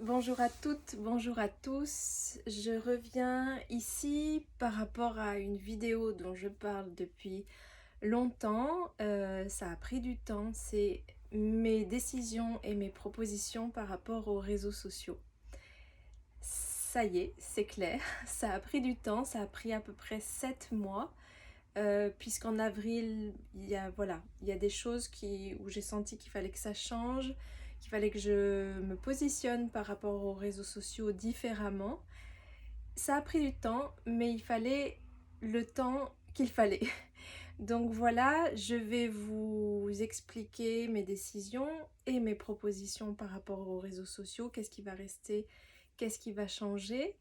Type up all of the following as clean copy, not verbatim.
Bonjour à toutes, bonjour à tous. Je reviens ici par rapport à une vidéo dont je parle depuis longtemps. Ça a pris du temps, c'est mes décisions et mes propositions par rapport aux réseaux sociaux. Ça y est, c'est clair, ça a pris du temps, ça a pris à peu près 7 mois. Puisqu'en avril, il y a des choses où j'ai senti qu'il fallait que ça change, qu'il fallait que je me positionne par rapport aux réseaux sociaux différemment. Ça a pris du temps, mais il fallait le temps qu'il fallait. Donc voilà, je vais vous expliquer mes décisions et mes propositions par rapport aux réseaux sociaux, qu'est-ce qui va rester, qu'est-ce qui va changer.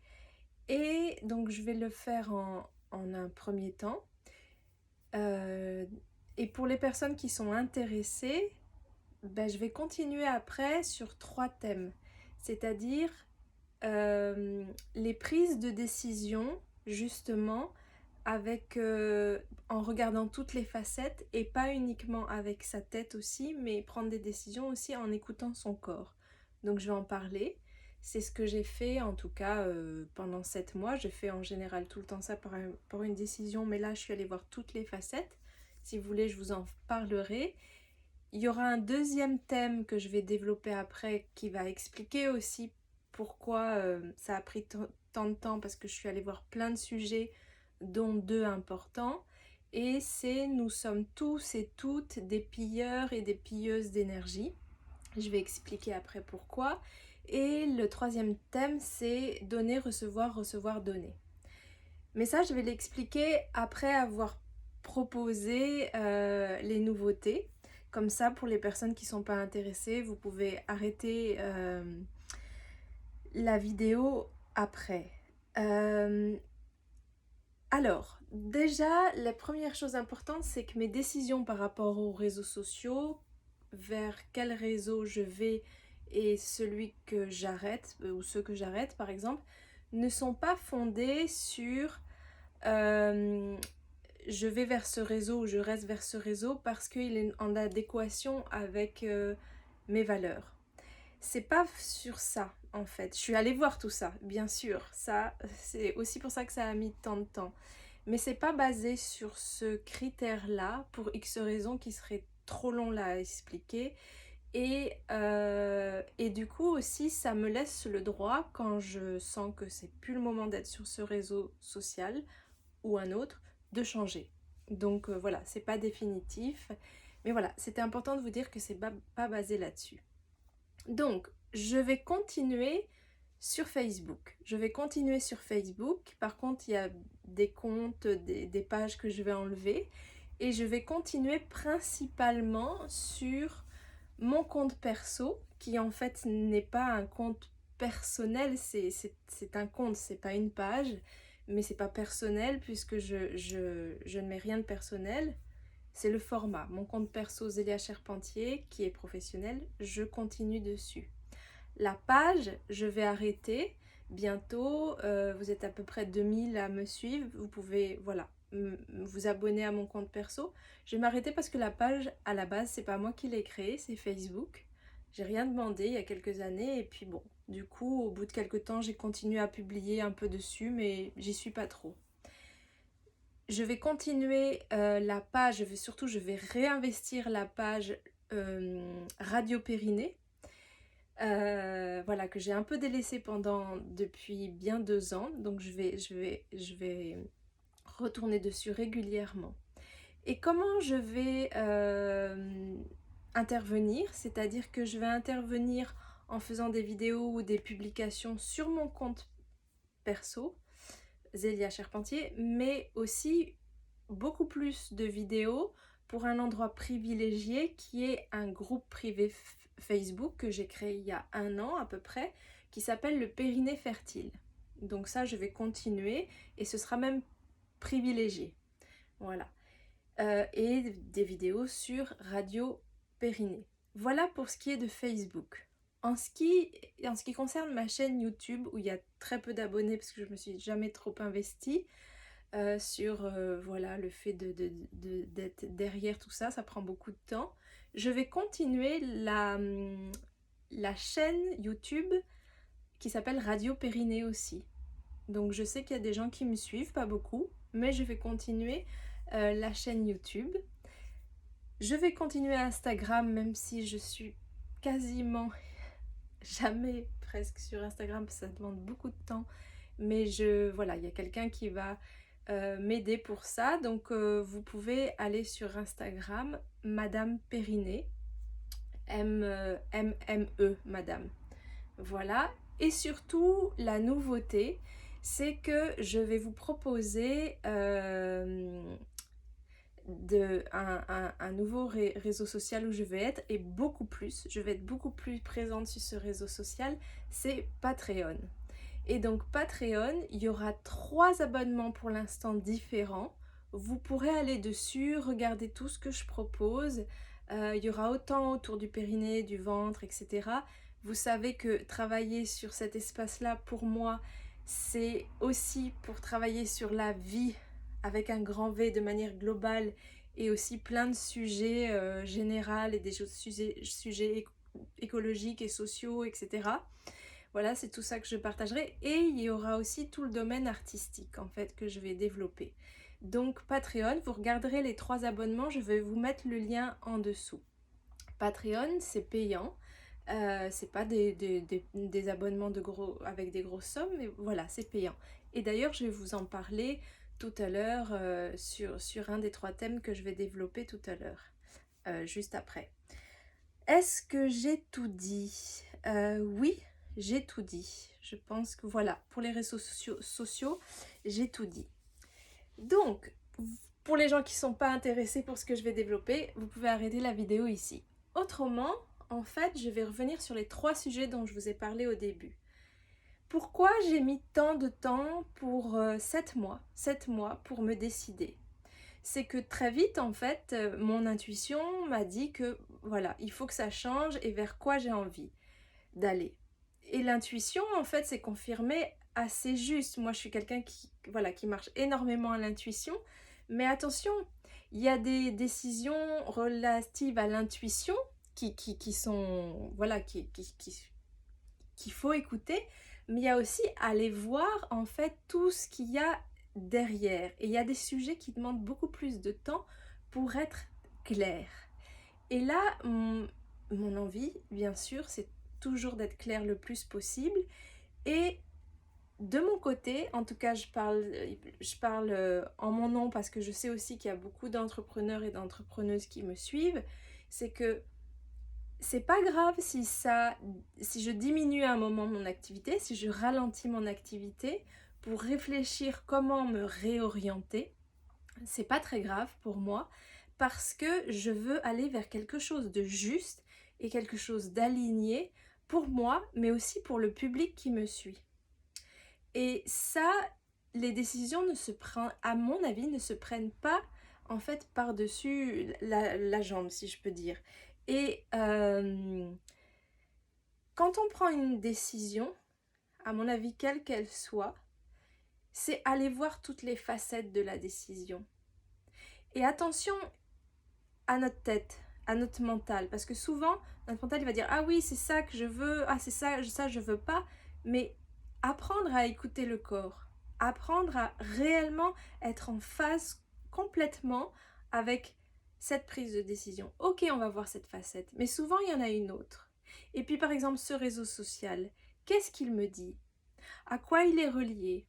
Et donc je vais le faire en un premier temps. Euh, et pour les personnes qui sont intéressées, je vais continuer après sur 3 thèmes, c'est-à-dire les prises de décision, justement, en regardant toutes les facettes et pas uniquement avec sa tête aussi, mais prendre des décisions aussi en écoutant son corps. Donc je vais en parler. C'est ce que j'ai fait en tout cas pendant 7 mois. Je fais en général tout le temps ça pour une décision, mais là je suis allée voir toutes les facettes. Si vous voulez, je vous en parlerai. Il y aura un deuxième thème que je vais développer après qui va expliquer aussi pourquoi ça a pris tant de temps, parce que je suis allée voir plein de sujets, dont 2 importants. Et c'est nous sommes tous et toutes des pilleurs et des pilleuses d'énergie. Je vais expliquer après pourquoi. Et le troisième thème, c'est donner, recevoir, recevoir, donner. Mais ça, je vais l'expliquer après avoir proposé les nouveautés. Comme ça, pour les personnes qui ne sont pas intéressées, vous pouvez arrêter la vidéo après. Alors, déjà, la première chose importante, c'est que mes décisions par rapport aux réseaux sociaux, vers quel réseau je vais et celui que j'arrête, ou ceux que j'arrête par exemple, ne sont pas fondées sur euh, je vais vers ce réseau ou je reste vers ce réseau parce qu'il est en adéquation avec mes valeurs. C'est pas sur ça en fait. Je suis allée voir tout ça, bien sûr. Ça, c'est aussi pour ça que ça a mis tant de temps. Mais c'est pas basé sur ce critère-là pour X raisons qui serait trop long là à expliquer. Et du coup aussi, ça me laisse le droit, quand je sens que c'est plus le moment d'être sur ce réseau social ou un autre, de changer. Donc voilà, c'est pas définitif. Mais voilà, c'était important de vous dire que c'est pas basé là-dessus. Donc, je vais continuer sur Facebook. Je vais continuer sur Facebook. Par contre, il y a des comptes, des pages que je vais enlever. Et je vais continuer principalement sur mon compte perso, qui en fait n'est pas un compte personnel, c'est un compte, c'est pas une page, mais c'est pas personnel puisque je ne mets rien de personnel. C'est le format. Mon compte perso Zélia Charpentier, qui est professionnel, je continue dessus. La page, je vais arrêter bientôt. Vous êtes à peu près 2000 à me suivre. Vous pouvez, voilà, vous abonner à mon compte perso. Je vais m'arrêter parce que la page, à la base, c'est pas moi qui l'ai créée, c'est Facebook. J'ai rien demandé il y a quelques années et puis bon, du coup, au bout de quelques temps, j'ai continué à publier un peu dessus, mais j'y suis pas trop. Je vais continuer la page, je vais réinvestir la page Radio Périnée. Voilà, que j'ai un peu délaissé depuis bien 2 ans, donc je vais retourner dessus régulièrement. Et comment je vais intervenir, c'est-à-dire que je vais intervenir en faisant des vidéos ou des publications sur mon compte perso, Zélia Charpentier, mais aussi beaucoup plus de vidéos pour un endroit privilégié qui est un groupe privé Facebook que j'ai créé il y a 1 an à peu près, qui s'appelle le Périnée Fertile. Donc ça, je vais continuer et ce sera même privilégié. Voilà. Et des vidéos sur Radio Périnée. Voilà pour ce qui est de Facebook. En ce qui concerne ma chaîne YouTube, où il y a très peu d'abonnés parce que je me suis jamais trop investie, sur voilà, le fait d'être derrière tout ça, ça prend beaucoup de temps. Je vais continuer la chaîne YouTube qui s'appelle Radio Périnée aussi. Donc je sais qu'il y a des gens qui me suivent, pas beaucoup, mais je vais continuer la chaîne YouTube. Je vais continuer Instagram, même si je suis quasiment jamais presque sur Instagram, parce que ça demande beaucoup de temps. Mais voilà, il y a quelqu'un qui va m'aider pour ça. Donc vous pouvez aller sur Instagram, Madame Périnée, M-M-E, Madame. Voilà. Et surtout, la nouveauté, c'est que je vais vous proposer un nouveau réseau social où je vais être, et je vais être beaucoup plus présente sur ce réseau social, c'est Patreon. Et donc Patreon, il y aura 3 abonnements pour l'instant différents. Vous pourrez aller dessus, regarder tout ce que je propose. Il y aura autant autour du périnée, du ventre, etc. Vous savez que travailler sur cet espace-là, pour moi, c'est aussi pour travailler sur la vie avec un grand V de manière globale, et aussi plein de sujets généraux et des sujets écologiques et sociaux, etc. Voilà, c'est tout ça que je partagerai. Et il y aura aussi tout le domaine artistique, en fait, que je vais développer. Donc Patreon, vous regarderez les 3 abonnements, je vais vous mettre le lien en dessous. Patreon, c'est payant. C'est pas des abonnements avec des grosses sommes, mais voilà, c'est payant. Et d'ailleurs, je vais vous en parler tout à l'heure sur un des 3 thèmes que je vais développer tout à l'heure, juste après. Est-ce que j'ai tout dit? Oui, j'ai tout dit. Je pense que voilà, pour les réseaux sociaux, j'ai tout dit. Donc, pour les gens qui ne sont pas intéressés pour ce que je vais développer, vous pouvez arrêter la vidéo ici. Autrement, en fait, je vais revenir sur les 3 sujets dont je vous ai parlé au début. Pourquoi j'ai mis tant de temps pour 7 mois pour me décider? C'est que très vite, en fait, mon intuition m'a dit que voilà, il faut que ça change et vers quoi j'ai envie d'aller. Et l'intuition, en fait, s'est confirmée assez juste. Moi, je suis quelqu'un qui marche énormément à l'intuition. Mais attention, il y a des décisions relatives à l'intuition qui sont, voilà, qu'il faut écouter. Mais il y a aussi aller voir, en fait, tout ce qu'il y a derrière. Et il y a des sujets qui demandent beaucoup plus de temps pour être clairs. Et là, mon envie, bien sûr, c'est toujours d'être clair le plus possible. Et de mon côté, en tout cas, je parle en mon nom, parce que je sais aussi qu'il y a beaucoup d'entrepreneurs et d'entrepreneuses qui me suivent, c'est que c'est pas grave si je diminue à un moment mon activité, si je ralentis mon activité pour réfléchir comment me réorienter. C'est pas très grave pour moi, parce que je veux aller vers quelque chose de juste et quelque chose d'aligné pour moi, mais aussi pour le public qui me suit. Et ça, les décisions à mon avis, ne se prennent pas en fait par-dessus la jambe, si je peux dire. Et quand on prend une décision, à mon avis, quelle qu'elle soit, c'est aller voir toutes les facettes de la décision. Et attention à notre tête, à notre mental, parce que souvent, notre mental il va dire « Ah oui, c'est ça que je veux, ah c'est ça je veux pas », mais apprendre à écouter le corps, apprendre à réellement être en phase complètement avec cette prise de décision. Ok, on va voir cette facette, mais souvent il y en a une autre. Et puis par exemple ce réseau social, qu'est-ce qu'il me dit? À quoi il est relié?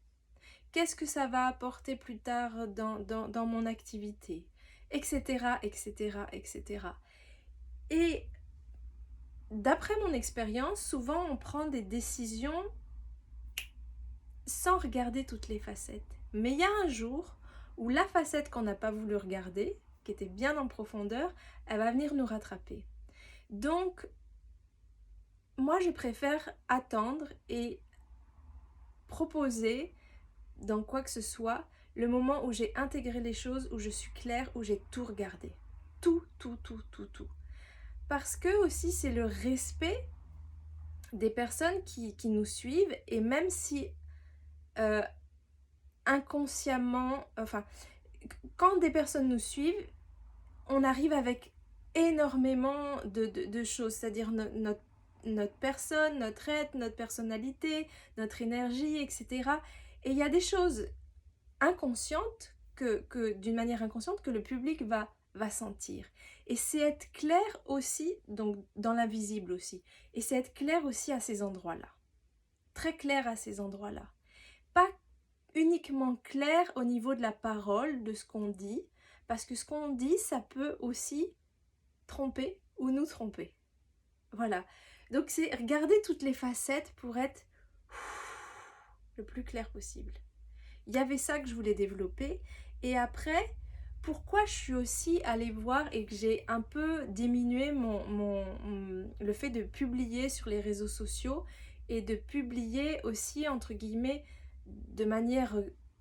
Qu'est-ce que ça va apporter plus tard dans mon activité? Etc, etc, etc. Et d'après mon expérience, souvent on prend des décisions sans regarder toutes les facettes. Mais il y a un jour où la facette qu'on n'a pas voulu regarder, qui était bien en profondeur, elle va venir nous rattraper. Donc, moi je préfère attendre et proposer dans quoi que ce soit le moment où j'ai intégré les choses, où je suis claire, où j'ai tout regardé. Tout. Parce que aussi c'est le respect des personnes qui nous suivent, et même si inconsciemment, enfin, quand des personnes nous suivent, on arrive avec énormément de choses, c'est-à-dire notre personne, notre être, notre personnalité, notre énergie, etc. Et il y a des choses inconscientes d'une manière inconsciente que le public va sentir. Et c'est être clair aussi, donc dans l'invisible aussi. Et c'est être clair aussi à ces endroits-là. Très clair à ces endroits-là. Pas uniquement clair au niveau de la parole, de ce qu'on dit, parce que ce qu'on dit, ça peut aussi tromper ou nous tromper. Voilà. Donc c'est regarder toutes les facettes pour être le plus clair possible. Il y avait ça que je voulais développer. Et après, pourquoi je suis aussi allée voir et que j'ai un peu diminué le fait de publier sur les réseaux sociaux et de publier aussi, entre guillemets, de manière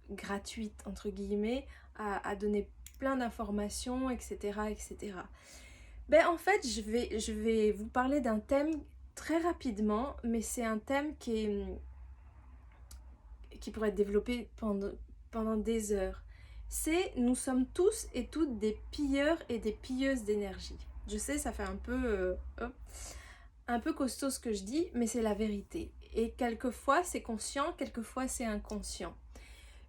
gratuite, entre guillemets, à donner plein d'informations, etc., etc. Ben, en fait, je vais vous parler d'un thème très rapidement, mais c'est un thème qui pourrait être développé pendant des heures. C'est nous sommes tous et toutes des pilleurs et des pilleuses d'énergie. Je sais, ça fait un peu costaud ce que je dis, mais c'est la vérité. Et quelquefois c'est conscient, quelquefois c'est inconscient.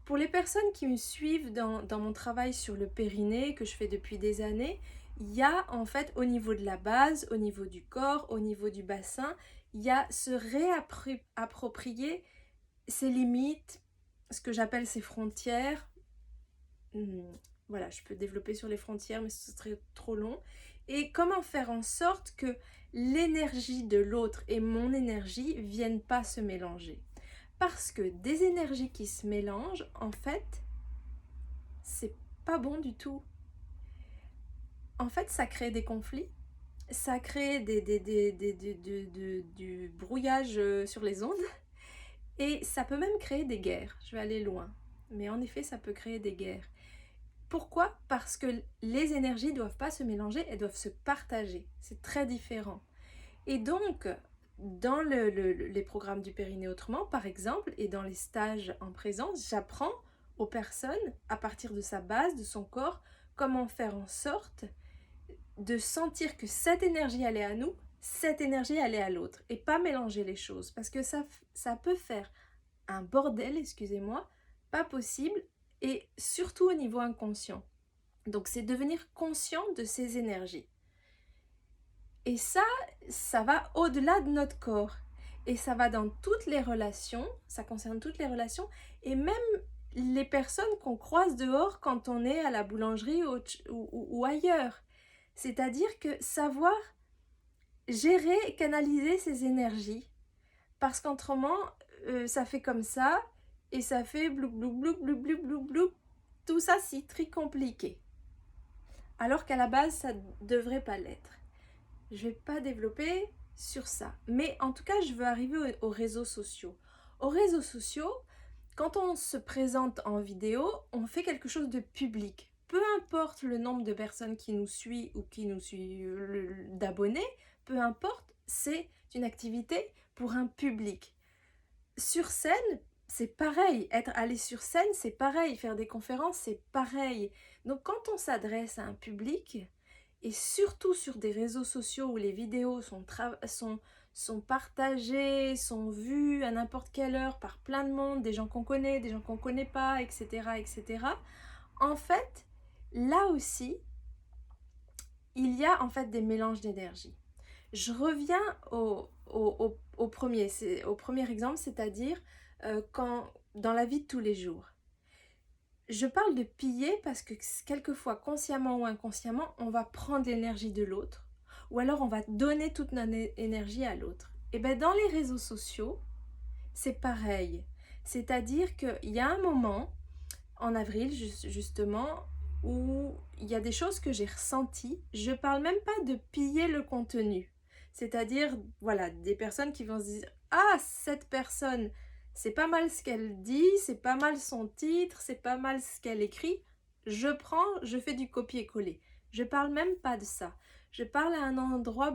Pour les personnes qui me suivent dans mon travail sur le périnée que je fais depuis des années, il y a en fait au niveau de la base, au niveau du corps, au niveau du bassin, il y a se réapproprier ses limites, ce que j'appelle ses frontières. Voilà, je peux développer sur les frontières, mais ce serait trop long. Et comment faire en sorte que l'énergie de l'autre et mon énergie viennent pas se mélanger. Parce que des énergies qui se mélangent, en fait, c'est pas bon du tout. En fait, ça crée des conflits, ça crée du brouillage sur les ondes, et ça peut même créer des guerres. Je vais aller loin, mais en effet, ça peut créer des guerres. Pourquoi? Parce que les énergies ne doivent pas se mélanger, elles doivent se partager. C'est très différent. Et donc, dans les programmes du Périnée autrement, par exemple, et dans les stages en présence, j'apprends aux personnes, à partir de sa base, de son corps, comment faire en sorte de sentir que cette énergie, elle est à nous, cette énergie, elle est à l'autre, et pas mélanger les choses. Parce que ça peut faire un bordel, excusez-moi, pas possible, et surtout au niveau inconscient. Donc c'est devenir conscient de ces énergies. Et ça va au-delà de notre corps. Et ça va dans toutes les relations, ça concerne toutes les relations, et même les personnes qu'on croise dehors quand on est à la boulangerie ou ailleurs. C'est-à-dire que savoir gérer et canaliser ces énergies. Parce qu'autrement, ça fait comme ça, et ça fait bloup bloup bloup bloup bloup bloup bloup. Tout ça, c'est très compliqué. Alors qu'à la base, ça ne devrait pas l'être. Je ne vais pas développer sur ça. Mais en tout cas, je veux arriver aux réseaux sociaux. Aux réseaux sociaux, quand on se présente en vidéo, on fait quelque chose de public. Peu importe le nombre de personnes qui nous suivent ou qui nous suivent, d'abonnés, peu importe, c'est une activité pour un public. Sur scène, c'est pareil. Allé sur scène, c'est pareil. Faire des conférences, c'est pareil. Donc quand on s'adresse à un public, et surtout sur des réseaux sociaux où les vidéos sont partagées, sont vues à n'importe quelle heure par plein de monde, des gens qu'on connaît, des gens qu'on ne connaît pas, etc., etc. En fait, là aussi, il y a en fait des mélanges d'énergie. Je reviens au premier exemple, c'est-à-dire dans la vie de tous les jours. Je parle de piller parce que quelquefois, consciemment ou inconsciemment, on va prendre l'énergie de l'autre ou alors on va donner toute notre énergie à l'autre. Et bien dans les réseaux sociaux, c'est pareil. C'est-à-dire qu'il y a un moment, en avril justement, où il y a des choses que j'ai ressenties. Je ne parle même pas de piller le contenu. C'est-à-dire, voilà, des personnes qui vont se dire « Ah, cette personne, c'est pas mal ce qu'elle dit, c'est pas mal son titre, c'est pas mal ce qu'elle écrit. Je prends, je fais du copier-coller. » Je parle même pas de ça. Je parle à un endroit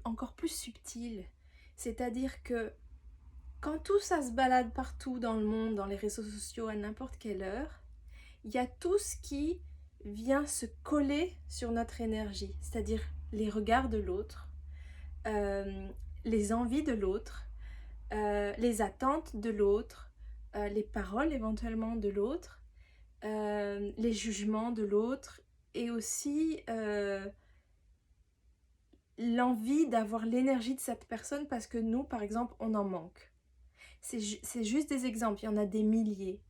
encore plus subtil. C'est-à-dire que quand tout ça se balade partout dans le monde, dans les réseaux sociaux, à n'importe quelle heure, il y a tout ce qui vient se coller sur notre énergie, c'est-à-dire les regards de l'autre, les envies de l'autre, les attentes de l'autre, les paroles éventuellement de l'autre, les jugements de l'autre et aussi l'envie d'avoir l'énergie de cette personne parce que nous, par exemple, on en manque. C'est juste des exemples, il y en a des milliers.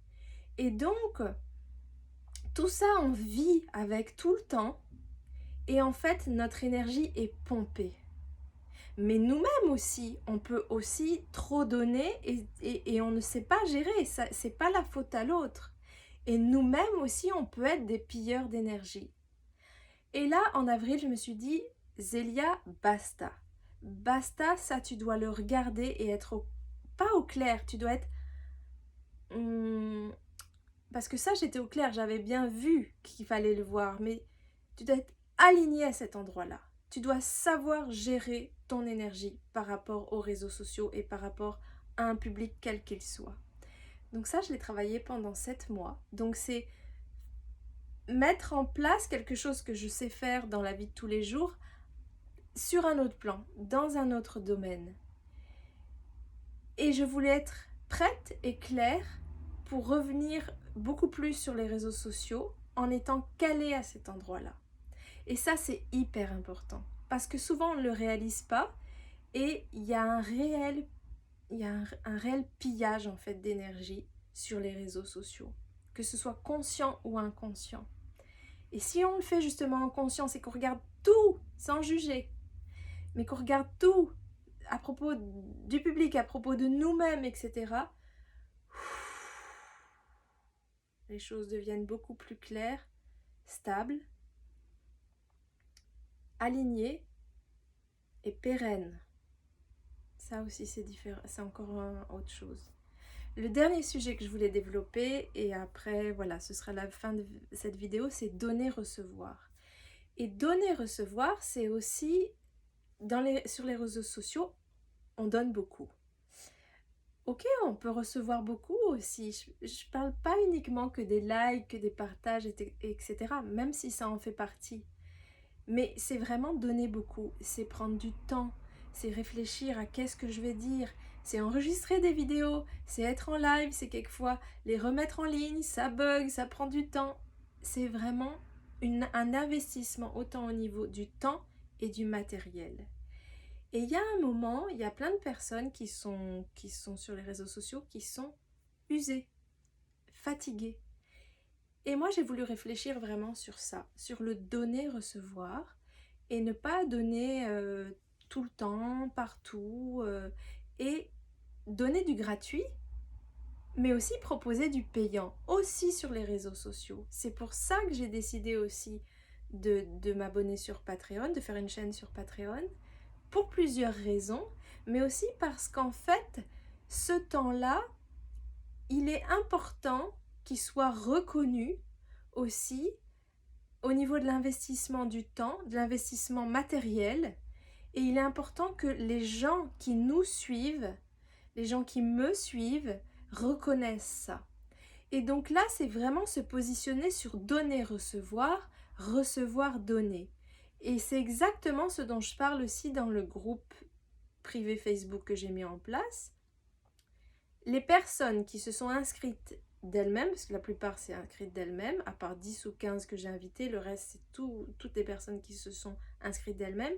Et donc, tout ça, on vit avec tout le temps et en fait, notre énergie est pompée. Mais nous-mêmes aussi, on peut aussi trop donner et on ne sait pas gérer, ça, c'est pas la faute à l'autre. Et nous-mêmes aussi, on peut être des pilleurs d'énergie. Et là, en avril, je me suis dit, Zélia, basta. Basta, ça, tu dois le regarder et être pas au clair, tu dois être... parce que ça, j'étais au clair, j'avais bien vu qu'il fallait le voir, mais tu dois être aligné à cet endroit-là. Tu dois savoir gérer ton énergie par rapport aux réseaux sociaux et par rapport à un public quel qu'il soit. Donc ça, je l'ai travaillé pendant 7 mois. Donc c'est mettre en place quelque chose que je sais faire dans la vie de tous les jours sur un autre plan, dans un autre domaine. Et je voulais être prête et claire pour revenir beaucoup plus sur les réseaux sociaux en étant calée à cet endroit-là. Et ça, c'est hyper important parce que souvent, on ne le réalise pas et il y a un réel pillage en fait d'énergie sur les réseaux sociaux, que ce soit conscient ou inconscient. Et si on le fait justement en conscience et qu'on regarde tout sans juger, mais qu'on regarde tout à propos du public, à propos de nous-mêmes, etc., les choses deviennent beaucoup plus claires, stables, alignées et pérennes. Ça aussi, c'est différent, c'est encore autre chose. Le dernier sujet que je voulais développer, et après, voilà, ce sera la fin de cette vidéo, c'est donner-recevoir. Et donner-recevoir, c'est aussi, sur les réseaux sociaux, on donne beaucoup. Ok, on peut recevoir beaucoup aussi. Je parle pas uniquement que des likes, que des partages, etc. Même si ça en fait partie. Mais c'est vraiment donner beaucoup. C'est prendre du temps. C'est réfléchir à qu'est-ce que je vais dire. C'est enregistrer des vidéos. C'est être en live. C'est quelquefois les remettre en ligne. Ça bug, ça prend du temps. C'est vraiment un investissement autant au niveau du temps et du matériel. Et il y a un moment, il y a plein de personnes qui sont sur les réseaux sociaux qui sont usées, fatiguées. Et moi, j'ai voulu réfléchir vraiment sur ça, sur le donner-recevoir et ne pas donner tout le temps, partout, et donner du gratuit, mais aussi proposer du payant, aussi sur les réseaux sociaux. C'est pour ça que j'ai décidé aussi de m'abonner sur Patreon, de faire une chaîne sur Patreon, pour plusieurs raisons, mais aussi parce qu'en fait, ce temps-là, il est important qu'il soit reconnu aussi au niveau de l'investissement du temps, de l'investissement matériel, et il est important que les gens qui nous suivent, les gens qui me suivent, reconnaissent ça. Et donc là, c'est vraiment se positionner sur donner, recevoir, recevoir, donner. Et c'est exactement ce dont je parle aussi dans le groupe privé Facebook que j'ai mis en place. Les personnes qui se sont inscrites d'elles-mêmes, parce que la plupart c'est inscrites d'elles-mêmes, à part 10 ou 15 que j'ai invitées, le reste c'est toutes les personnes qui se sont inscrites d'elles-mêmes,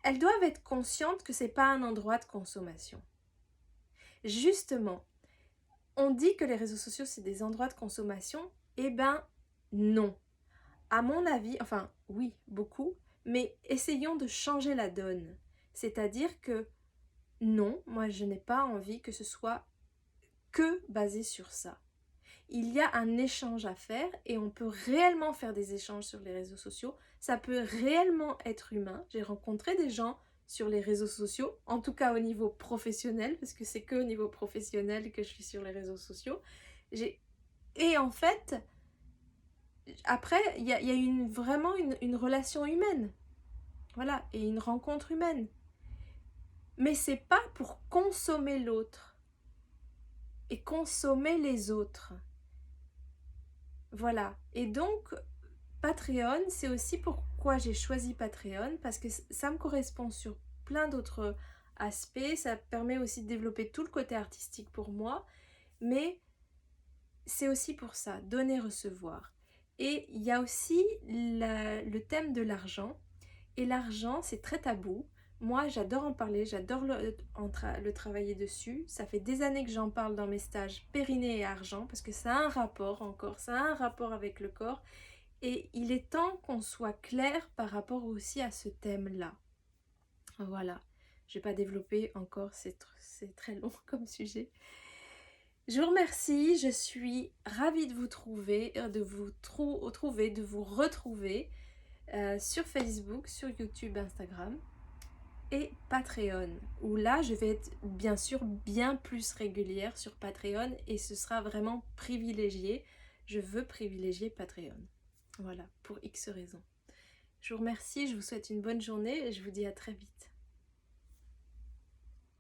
elles doivent être conscientes que c'est pas un endroit de consommation. Justement, on dit que les réseaux sociaux c'est des endroits de consommation, eh ben non. À mon avis, enfin oui, beaucoup, mais essayons de changer la donne. C'est-à-dire que non, moi je n'ai pas envie que ce soit que basé sur ça. Il y a un échange à faire et on peut réellement faire des échanges sur les réseaux sociaux. Ça peut réellement être humain. J'ai rencontré des gens sur les réseaux sociaux, en tout cas au niveau professionnel, parce que c'est qu'au niveau professionnel que je suis sur les réseaux sociaux. Et en fait, après, il y a vraiment une relation humaine. Voilà, et une rencontre humaine. Mais c'est pas pour consommer l'autre et consommer les autres. Voilà. Et donc, Patreon, c'est aussi pourquoi j'ai choisi Patreon, parce que ça me correspond sur plein d'autres aspect. Ça permet aussi de développer tout le côté artistique pour moi. Mais c'est aussi pour ça, donner, recevoir. Et il y a aussi le thème de l'argent. Et l'argent, c'est très tabou. Moi, j'adore en parler, j'adore le travailler dessus. Ça fait des années que j'en parle dans mes stages périnée et argent, parce que ça a un rapport encore, ça a un rapport avec le corps. Et il est temps qu'on soit clair par rapport aussi à ce thème-là. Voilà. Je ne vais pas développer encore, c'est très long comme sujet. Je vous remercie, je suis ravie de vous trouver, de vous retrouver sur Facebook, sur YouTube, Instagram et Patreon, où là je vais être bien sûr bien plus régulière sur Patreon et ce sera vraiment privilégié. Je veux privilégier Patreon. Voilà, pour X raisons. Je vous remercie, je vous souhaite une bonne journée et je vous dis à très vite.